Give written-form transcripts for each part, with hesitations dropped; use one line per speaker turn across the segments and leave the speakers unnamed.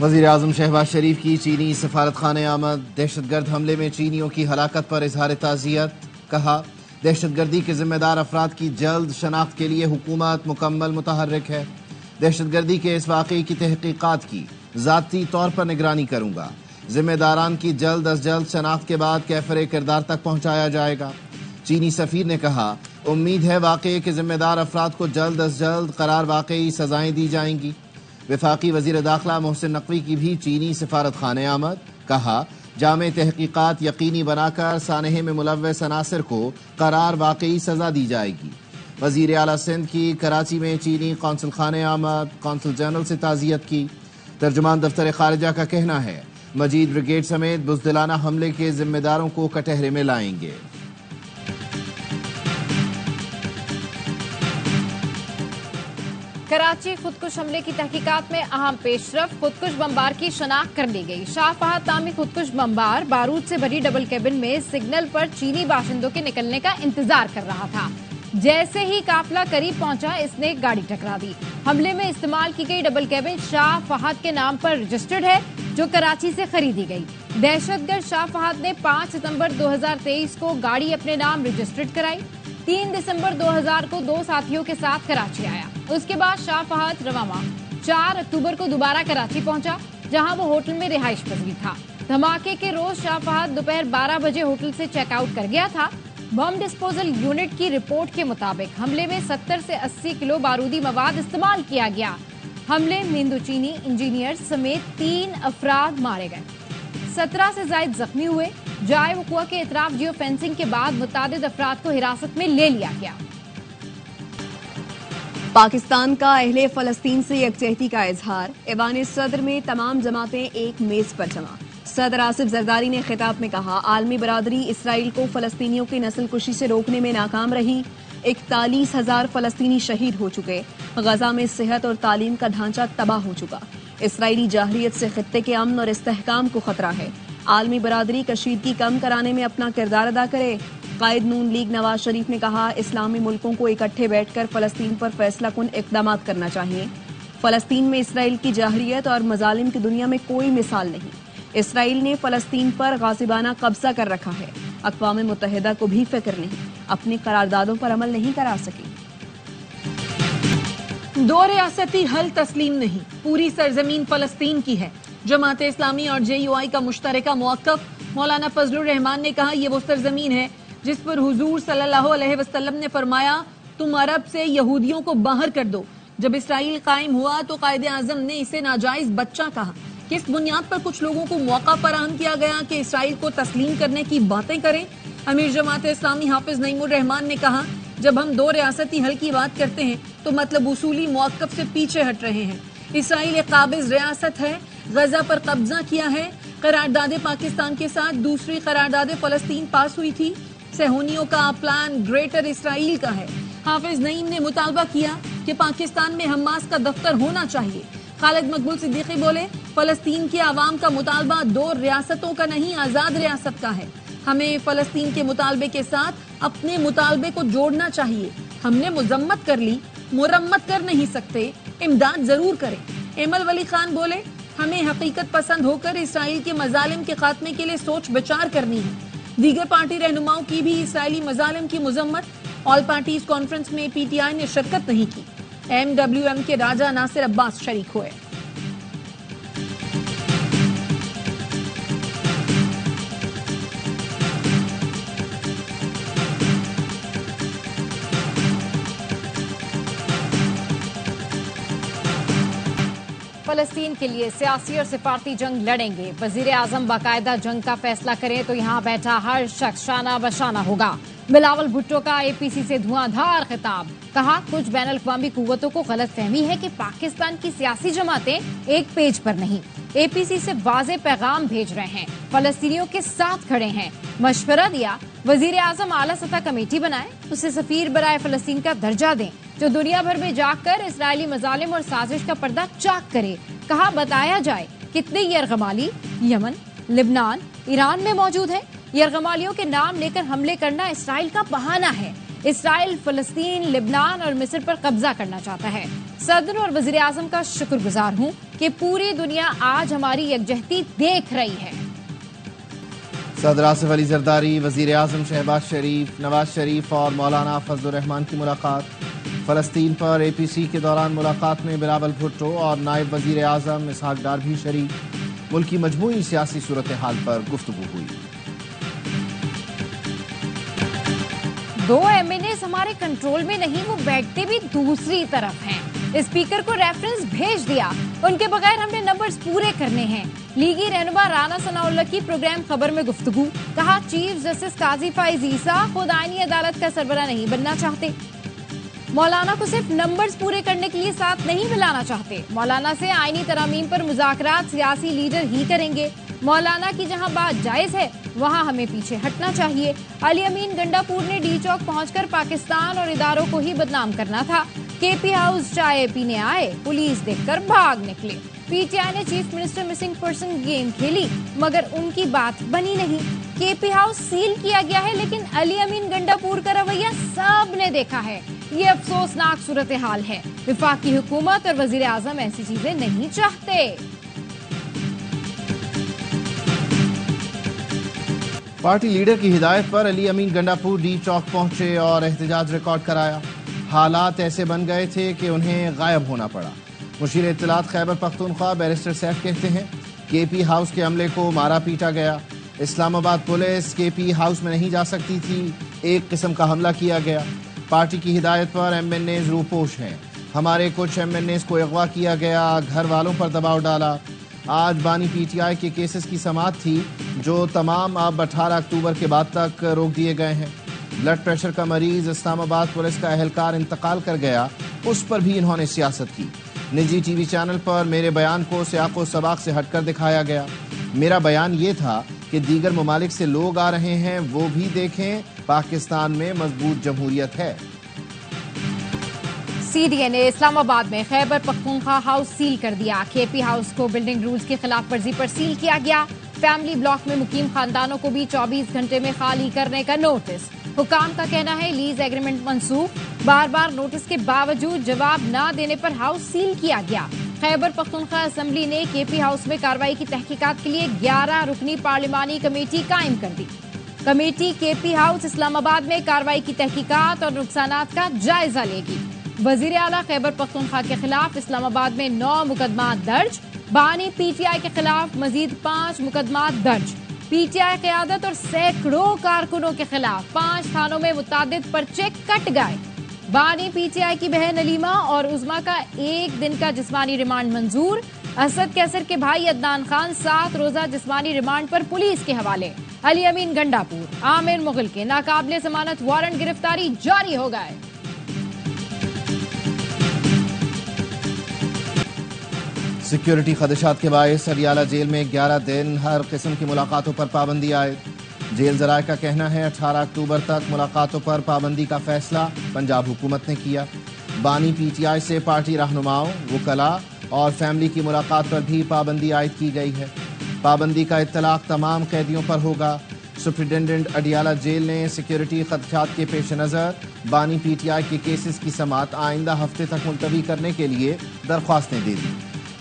وزیر اعظم شہباز شریف کی چینی سفارت خانے آمد، دہشت گرد حملے میں چینیوں کی ہلاکت پر اظہار تعزیت، کہا دہشت گردی کے ذمہ دار افراد کی جلد شناخت کے لیے حکومت مکمل متحرک ہے، دہشت گردی کے اس واقعے کی تحقیقات کی ذاتی طور پر نگرانی کروں گا، ذمہ داران کی جلد از جلد شناخت کے بعد کیفر کردار تک پہنچایا جائے گا۔ چینی سفیر نے کہا امید ہے واقعے کے ذمہ دار افراد کو جلد از جلد قرار واقعی سزائیں دی جائیں گی۔ وفاقی وزیر داخلہ محسن نقوی کی بھی چینی سفارت خانے آمد، کہا جامع تحقیقات یقینی بنا کر سانحے میں ملوث عناصر کو قرار واقعی سزا دی جائے گی۔ وزیر اعلیٰ سندھ کی کراچی میں چینی قونصل خانے آمد، قونصل جنرل سے تعزیت کی۔ ترجمان دفتر خارجہ کا کہنا ہے مجید بریگیڈ سمیت بزدلانہ حملے کے ذمہ داروں کو کٹہرے میں لائیں گے۔
کراچی خودکش حملے کی تحقیقات میں اہم پیش رفت، خودکش بمبار کی شناخت کر لی گئی۔ شاہ فہد نامی خودکش بمبار بارود سے بھری ڈبل کیبن میں سگنل پر چینی باشندوں کے نکلنے کا انتظار کر رہا تھا۔ جیسے ہی قافلہ قریب پہنچا اس نے گاڑی ٹکرا دی۔ حملے میں استعمال کی گئی ڈبل کیبن شاہ فہد کے نام پر رجسٹرڈ ہے، جو کراچی سے خریدی گئی۔ دہشت گرد شاہ فہد نے 5 ستمبر 2023 کو گاڑی اپنے نام رجسٹرڈ کرائی۔ 3 دسمبر 2000 کو 2 ساتھیوں کے ساتھ کراچی آیا۔ اس کے بعد شاہ فہد رواں ماہ 4 اکتوبر کو دوبارہ کراچی پہنچا، جہاں وہ ہوٹل میں رہائش پذیر تھا۔ دھماکے کے روز شاہ فہد دوپہر 12 بجے ہوٹل سے چیک آؤٹ کر گیا تھا۔ بم ڈسپوزل یونٹ کی رپورٹ کے مطابق حملے میں 70 سے 80 کلو بارودی مواد استعمال کیا گیا۔ حملے میں ہندوچینی انجینئر سمیت 3 افراد مارے گئے، 17 سے زائد زخمی ہوئے۔ جائے وقوع کے اطراف جیو فینسنگ کے بعد متعدد افراد کو حراست میں لے لیا گیا۔
پاکستان کا اہل فلسطین سے یکجہتی کا اظہار، ایوان صدر میں تمام جماعتیں ایک میز پر جمع۔ صدر آصف زرداری نے خطاب میں کہا عالمی برادری اسرائیل کو فلسطینیوں کی نسل کشی سے روکنے میں ناکام رہی، 41,000 فلسطینی شہید ہو چکے، غزہ میں صحت اور تعلیم کا ڈھانچہ تباہ ہو چکا، اسرائیلی جارحیت سے خطے کے امن اور استحکام کو خطرہ ہے، عالمی برادری کشیدگی کم کرانے میں اپنا کردار ادا کرے۔ قائد نون لیگ نواز شریف نے کہا اسلامی ملکوں کو اکٹھے بیٹھ کر فلسطین پر فیصلہ کن اقدامات کرنا چاہیے۔ فلسطین میں اسرائیل کی جارحیت اور مظالم کی دنیا میں کوئی مثال نہیں، اسرائیل نے فلسطین پر غاصبانہ قبضہ کر رکھا ہے، اقوام متحدہ کو بھی فکر نہیں، اپنی قراردادوں پر عمل نہیں کرا سکی۔
2 ریاستی حل تسلیم نہیں، پوری سرزمین فلسطین کی ہے، جماعت اسلامی اور JUI کا مشترکہ موقف۔ مولانا فضل الرحمان نے کہا یہ وہ سرزمین ہے جس پر حضور صلی اللہ علیہ وسلم نے فرمایا تم عرب سے یہودیوں کو باہر کر دو۔ جب اسرائیل قائم ہوا تو قائد اعظم نے اسے ناجائز بچہ کہا۔ کس بنیاد پر کچھ لوگوں کو موقع فراہم کیا گیا کہ اسرائیل کو تسلیم کرنے کی باتیں کریں؟ امیر جماعت اسلامی حافظ نعیم الرحمان نے کہا جب ہم 2 ریاستی حل کی بات کرتے ہیں تو مطلب اصولی موقف سے پیچھے ہٹ رہے ہیں۔ اسرائیل ایک قابض ریاست ہے، غزہ پر قبضہ کیا ہے، قرارداد پاکستان کے ساتھ دوسری قرارداد فلسطین پاس ہوئی تھی، صہیونیوں کا پلان گریٹر اسرائیل کا ہے۔ حافظ نعیم نے مطالبہ کیا کہ پاکستان میں حماس کا دفتر ہونا چاہیے۔ خالد مقبول صدیقی بولے فلسطین کے عوام کا مطالبہ 2 ریاستوں کا نہیں آزاد ریاست کا ہے، ہمیں فلسطین کے مطالبے کے ساتھ اپنے مطالبے کو جوڑنا چاہیے۔ ہم نے مذمت کر لی، مرمت کر نہیں سکتے، امداد ضرور کریں۔ ایمل ولی خان بولے ہمیں حقیقت پسند ہو کر اسرائیل کے مظالم کے خاتمے کے لیے سوچ بچار کرنی ہے۔ دیگر پارٹی رہنماؤں کی بھی اسرائیلی مظالم کی مذمت۔ آل پارٹیز کانفرنس میں PTI نے شرکت نہیں کی، MWM کے راجہ ناصر عباس شریک ہوئے۔
فلسطین کے لیے سیاسی اور سفارتی جنگ لڑیں گے، وزیر اعظم باقاعدہ جنگ کا فیصلہ کریں تو یہاں بیٹھا ہر شخص شانہ بشانہ ہوگا۔ بلاول بھٹو کا APC سے دھواں دھار خطاب، کہا کچھ بین الاقوامی قوتوں کو غلط فہمی ہے کہ پاکستان کی سیاسی جماعتیں ایک پیج پر نہیں، APC سے واضح پیغام بھیج رہے ہیں، فلسطینیوں کے ساتھ کھڑے ہیں۔ مشورہ دیا وزیر اعظم اعلیٰ سطح کمیٹی بنائیں، اسے سفیر برائے فلسطین کا درجہ دیں جو دنیا بھر میں جا کر اسرائیلی مظالم اور سازش کا پردہ چاک کرے۔ کہا بتایا جائے کتنے یرغمالی یمن، لبنان، ایران میں موجود ہیں۔ یرغمالیوں کے نام لے کر حملے کرنا اسرائیل کا بہانہ ہے۔ اسرائیل فلسطین، لبنان اور مصر پر قبضہ کرنا چاہتا ہے۔ صدر اور وزیر اعظم کا شکر گزار ہوں کہ پوری دنیا آج ہماری یکجہتی دیکھ رہی ہے۔
صدر آصف علی زرداری، وزیر اعظم شہباز شریف، نواز شریف اور مولانا فضل الرحمان کی ملاقات۔ فلسطین پر اے پی سی کے دوران ملاقات میں بلاول بھٹو اور نائب وزیر اعظم اسحاق ڈار بھی شریک۔ ملک کی مجموعی سیاسی صورتحال پر گفتگو ہوئی۔
2 MNAs ہمارے کنٹرول میں نہیں، وہ بیٹھتے بھی دوسری طرف ہیں۔ اسپیکر کو ریفرنس بھیج دیا، ان کے بغیر ہم نے نمبرز پورے کرنے ہیں۔ لیگی رہنما رانا ثناء اللہ کی پروگرام خبر میں گفتگو، کہا چیف جسٹس قاضی فائز عیسیٰ خود آئینی عدالت کا سربراہ نہیں بننا چاہتے۔ مولانا کو صرف نمبرز پورے کرنے کے لیے ساتھ نہیں ملانا چاہتے۔ مولانا سے آئینی ترامیم پر مذاکرات سیاسی لیڈر ہی کریں گے۔ مولانا کی جہاں بات جائز ہے وہاں ہمیں پیچھے ہٹنا چاہیے۔ علی امین گنڈا پور نے ڈی چوک پہنچ کر پاکستان اور اداروں کو ہی بدنام کرنا تھا۔ کے پی ہاؤس چائے پینے آئے، پولیس دیکھ کر بھاگ نکلے۔ پی ٹی آئی نے chief minister missing person game کھیلی مگر ان کی بات بنی نہیں۔ کے پی ہاؤس سیل کیا گیا ہے لیکن علی امین گنڈا پور کا رویہ سب نے دیکھا ہے۔ یہ افسوسناک صورتحال ہے۔ وفاقی حکومت اور وزیر اعظم ایسی چیزیں نہیں چاہتے۔
پارٹی لیڈر کی ہدایت پر علی امین گنڈا پور ڈی چوک پہنچے اور احتجاج ریکارڈ کرایا۔ حالات ایسے بن گئے تھے کہ انہیں غائب ہونا پڑا۔ مشیر اطلاعات خیبر پختونخوا بیرسٹر سیف کہتے ہیں کے پی ہاؤس کے عملے کو مارا پیٹا گیا۔ اسلام آباد پولیس کے پی ہاؤس میں نہیں جا سکتی تھی، ایک قسم کا حملہ کیا گیا۔ پارٹی کی ہدایت پر MNAs روپوش ہیں۔ ہمارے کچھ MNAs کو اغوا کیا گیا، گھر والوں پر دباؤ ڈالا۔ آج بانی پی ٹی آئی کے کیسز کی سماعت تھی جو تمام اب 18 اکتوبر کے بعد تک روک دیے گئے ہیں۔ بلڈ پریشر کا مریض اسلام آباد پولیس کا اہلکار انتقال کر گیا، اس پر بھی انہوں نے سیاست کی۔ نجی ٹی وی چینل پر میرے بیان کو سیاق و سباق سے ہٹ کر دکھایا گیا۔ میرا بیان یہ تھا کہ دیگر ممالک سے لوگ آ رہے ہیں، وہ بھی دیکھیں، پاکستان میں مضبوط جمہوریت ہے۔
سی ڈی اے نے اسلام آباد میں خیبر پختونخوا ہاؤس سیل کر دیا۔ کے پی ہاؤس کو بلڈنگ رولز کی خلاف ورزی پر سیل کیا گیا۔ فیملی بلاک میں مقیم خاندانوں کو بھی 24 گھنٹے میں خالی کرنے کا نوٹس۔ حکام کا کہنا ہے لیز ایگریمنٹ منسوخ، بار بار نوٹس کے باوجود جواب نہ دینے پر ہاؤس سیل کیا گیا۔ خیبر پختونخوا اسمبلی نے کے پی ہاؤس میں کارروائی کی تحقیقات کے لیے 11 رکنی پارلیمانی کمیٹی قائم کر دی۔ کمیٹی کے پی ہاؤس اسلام آباد میں کارروائی کی تحقیقات اور نقصانات کا جائزہ لے گی۔ وزیر اعلیٰ خیبر پختونخوا کے خلاف اسلام آباد میں 9 مقدمات درج، بانی پی ٹی آئی کے خلاف مزید 5 مقدمات درج۔ پی ٹی آئی قیادت اور سینکڑوں کارکنوں کے خلاف 5 تھانوں میں متعدد پرچے کٹ گئے۔ بانی پی ٹی آئی کی بہن علیمہ اور عظما کا 1 دن کا جسمانی ریمانڈ منظور۔ اسد کیسر کے بھائی عدنان خان 7 روزہ جسمانی ریمانڈ پر پولیس کے حوالے۔ علی امین گنڈا پور، عامر مغل کے ناقابل ضمانت وارنٹ گرفتاری جاری ہو گئے۔
سیکیورٹی خدشات کے باعث اڈیالہ جیل میں 11 دن ہر قسم کی ملاقاتوں پر پابندی عائد۔ جیل ذرائع کا کہنا ہے 18 اکتوبر تک ملاقاتوں پر پابندی کا فیصلہ پنجاب حکومت نے کیا۔ بانی پی ٹی آئی سے پارٹی رہنماؤں، وکلاء اور فیملی کی ملاقات پر بھی پابندی عائد کی گئی ہے۔ پابندی کا اطلاق تمام قیدیوں پر ہوگا۔ سپرنٹینڈنٹ اڈیالہ جیل نے سیکیورٹی خدشات کے پیش نظر بانی پی ٹی آئی کے کیسز کی سماعت آئندہ ہفتے تک ملتوی کرنے کے لیے درخواستیں دے دی۔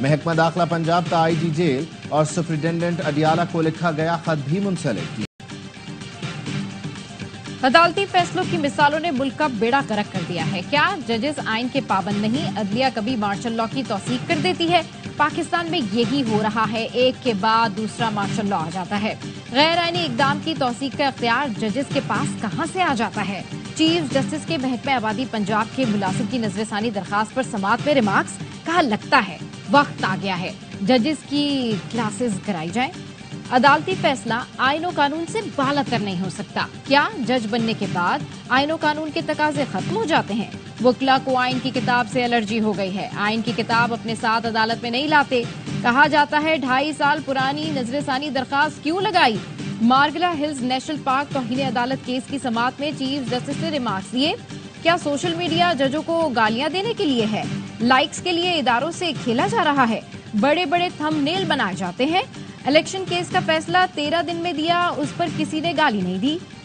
محکمہ داخلہ پنجاب تا آئی جی جیل اور سپرنٹینڈنٹ اڈیالہ کو لکھا گیا خط بھی منسلک کیا۔
عدالتی فیصلوں کی مثالوں نے ملک کا بیڑا غرق کر دیا ہے۔ کیا ججز آئین کے پابند نہیں؟ عدلیہ کبھی مارشل لاء کی توثیق کر دیتی ہے۔ پاکستان میں یہی ہو رہا ہے، ایک کے بعد دوسرا مارشل لاء آ جاتا ہے۔ غیر آئینی اقدام کی توثیق کا اختیار ججز کے پاس کہاں سے آ جاتا ہے؟ چیف جسٹس کے محکمہ آبادی پنجاب کے ملازم کی نظر ثانی درخواست پر سماعت میں ریمارکس، کہا لگتا ہے وقت آ گیا ہے ججز کی کلاسز کرائی جائیں۔ عدالتی فیصلہ آئین و قانون سے بالاتر نہیں ہو سکتا۔ کیا جج بننے کے بعد آئین و قانون کے تقاضے ختم ہو جاتے ہیں؟ وکلا کو آئین کی کتاب سے الرجی ہو گئی ہے، آئین کی کتاب اپنے ساتھ عدالت میں نہیں لاتے۔ کہا جاتا ہے 2.5 سال پرانی نظر ثانی درخواست کیوں لگائی؟ مارگلا ہلز نیشنل پارک توہین عدالت کیس کی سماعت میں چیف جسٹس نے ریمارکس دیے۔ کیا سوشل میڈیا ججوں کو گالیاں دینے کے لیے ہے؟ لائکس کے لیے اداروں سے کھیلا جا رہا ہے؟ بڑے بڑے تھم نیل بنائے جاتے ہیں۔ الیکشن کیس کا فیصلہ 13 دن میں دیا، اس پر کسی نے گالی نہیں دی۔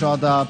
14,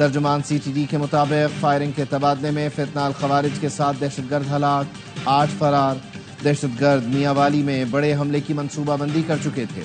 ترجمان CTD کے مطابق فائرنگ کے تبادلے میں فتنہ الخوارج کے 7 دہشت گرد ہلاک، 8 فرار۔ دہشت گرد میاں والی میں بڑے حملے کی منصوبہ بندی کر چکے تھے۔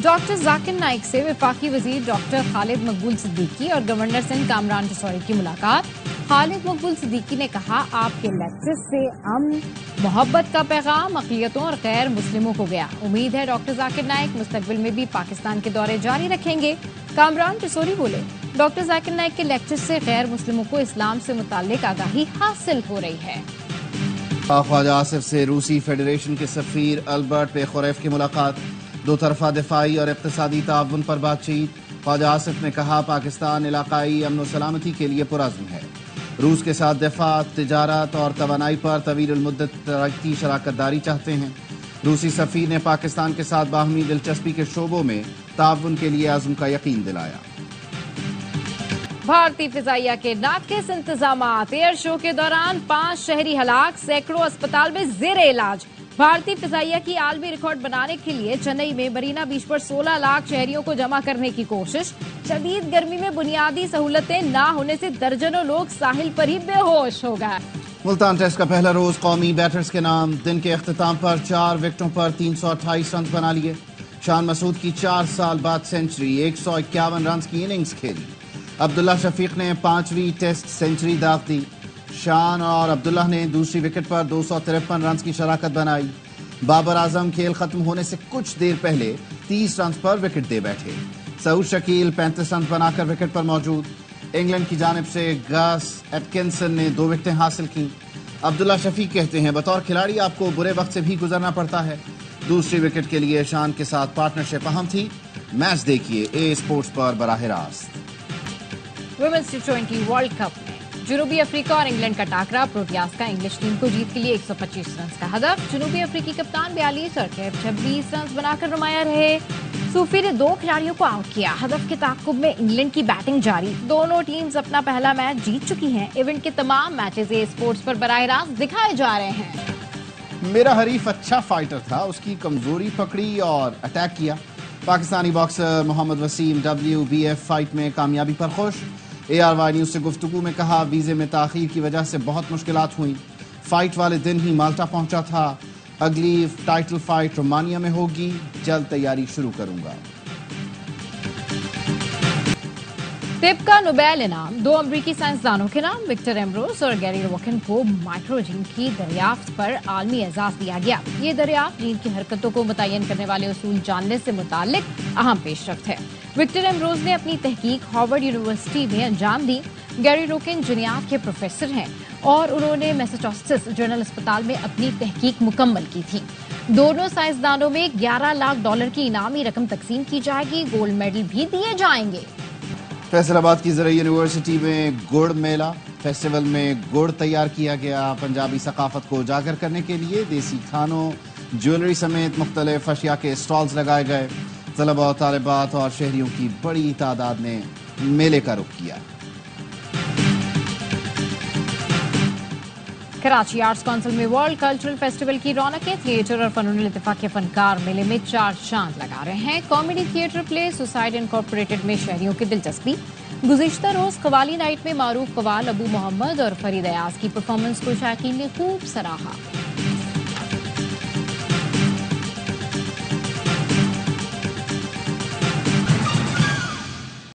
ڈاکٹر ذاکر نائک سے وفاقی وزیر ڈاکٹر خالد مقبول صدیقی اور گورنر سندھ کامران ٹسوری کی ملاقات۔ خالد مقبول صدیقی نے کہا، آپ کے لیکچر سے امن محبت کا پیغام اقلیتوں اور غیر مسلموں کو گیا۔ امید ہے ڈاکٹر ذاکر نائک مستقبل میں بھی پاکستان کے دورے جاری رکھیں گے۔ کامران ٹسوری بولے، ڈاکٹر ذاکر نائک کے لیکچر سے غیر مسلموں کو اسلام سے متعلق آگاہی حاصل ہو رہی ہے۔
خواجہ آصف سے روسی فیڈریشن کے سفیر البرٹ پیخوریف کی ملاقات، دو طرفہ دفاعی اور اقتصادی تعاون پر بات چیت۔ خواجہ آصف نے کہا، پاکستان علاقائی امن و سلامتی کے لیے پرعزم ہے۔ روس کے ساتھ دفاع، تجارت اور توانائی پر طویل المدت ترقی شراکت داری چاہتے ہیں۔ روسی سفیر نے پاکستان کے ساتھ باہمی دلچسپی کے شعبوں میں تعاون کے لیے عزم کا یقین دلایا۔
بھارتی فضائیہ کے ناقص انتظامات، ایئر شو کے دوران 5 شہری ہلاک، سینکڑوں اسپتال میں زیر علاج۔ بھارتی فضائیہ کی عالمی ریکارڈ بنانے کے لیے چنئی میں مرینا بیچ پر 16 لاکھ شہریوں کو جمع کرنے کی کوشش۔ شدید گرمی میں بنیادی سہولتیں نہ ہونے سے درجنوں لوگ ساحل پر ہی بے ہوش ہو گئے۔
ملتان ٹیسٹ کا پہلا روز قومی بیٹرز کے نام، دن کے اختتام پر 4 وکٹوں پر 328 رنز بنا لیے۔ شان مسعود کی 4 سال بعد سینچری، 151 رنز کی اننگز کھیلی۔ عبداللہ شفیق نے 5ویں ٹیسٹ سینچری داغ دی۔ شان اور عبداللہ نے دوسری وکٹ پر 253 رنز کی شراکت بنائی۔ بابر اعظم کھیل ختم ہونے سے کچھ دیر پہلے 30 رنز پر وکٹ دے بیٹھے۔ سعود شکیل 35 رنز بنا کر وکٹ پر موجود۔ انگلینڈ کی جانب سے گاس ایٹکنسن نے 2 وکٹیں حاصل کیں۔ عبداللہ شفیق کہتے ہیں، بطور کھلاڑی آپ کو برے وقت سے بھی گزرنا پڑتا ہے۔ دوسری وکٹ کے لیے شان کے ساتھ پارٹنرشپ اہم تھی۔ میچ دیکھیے اے اسپورٹس پر براہ راست۔
ویمنز ٹی20 ورلڈ کپ میں جنوبی افریقہ اور انگلینڈ کا ٹاکرا، پروٹیاز کا انگلش ٹیم کو جیت کے لیے 125 رنز کا ہدف۔ جنوبی افریقی کپتان 42 اور کیپ 26 رنز بنا کر نمایاں رہے۔ صوفی نے 2 کھلاڑیوں کو آؤٹ کیا۔ ہدف کے تعاقب میں انگلینڈ کی بیٹنگ جاری، دونوں ٹیمز اپنا پہلا میچ جیت چکی ہیں۔ ایونٹ کے تمام میچز اے اسپورٹس پر براہ راست دکھائے جا رہے ہیں۔
میرا حریف اچھا فائٹر تھا، اس کی کمزوری پکڑی اور اٹیک کیا۔ پاکستانی باکسر محمد وسیم WBF فائٹ میں کامیابی پر خوش۔ ARY نیوز سے گفتگو میں کہا، ویزے میں تاخیر کی وجہ سے بہت مشکلات ہوئیں۔ فائٹ والے دن ہی مالٹا پہنچا تھا۔ اگلی ٹائٹل فائٹ رومانیہ میں ہوگی، جلد تیاری شروع کروں گا۔
طب کا نوبیل انعام 2 امریکی سائنسدانوں کے نام، وکٹر ایمبروز اور گیری روکن کو مائکروجین کی دریافت پر عالمی اعزاز دیا گیا۔ یہ دریافت جین کی حرکتوں کو متعین کرنے والے اصول جاننے سے متعلق اہم پیش رفت ہے۔ وکٹر ایمبروز نے اپنی تحقیق ہارورڈ یونیورسٹی میں انجام دی۔ گیری روکن جینیات کے پروفیسر ہیں اور انہوں نے میساچوسٹس جنرل اسپتال میں اپنی تحقیق مکمل کی تھی۔ دونوں سائنسدانوں میں $11 لاکھ کی انعامی رقم تقسیم کی جائے گی۔ گولڈ میڈل بھی دیے جائیں گے۔
فیصل آباد کی زرعی یونیورسٹی میں گڑ میلہ فیسٹیول میں گڑ تیار کیا گیا۔ پنجابی ثقافت کو اجاگر کرنے کے لیے دیسی کھانوں، جیولری سمیت مختلف اشیاء کے اسٹالز لگائے گئے۔ طلباء و طالبات اور شہریوں کی بڑی تعداد نے میلے کا رخ کیا۔
کراچی آرٹس کونسل میں ورلڈ کلچرل فیسٹیول کی رونقیں، تھیٹر اور فنون لطیفہ کے فنکار میلے میں 4 چاند لگا رہے ہیں۔ کامیڈی تھیٹر پلے سوسائڈ انکارپوریٹڈ میں شہریوں کی دلچسپی۔ گزشتہ روز قوالی نائٹ میں معروف قوال ابو محمد اور فرید ایاز کی پرفارمنس کو شائقین نے خوب سراہا۔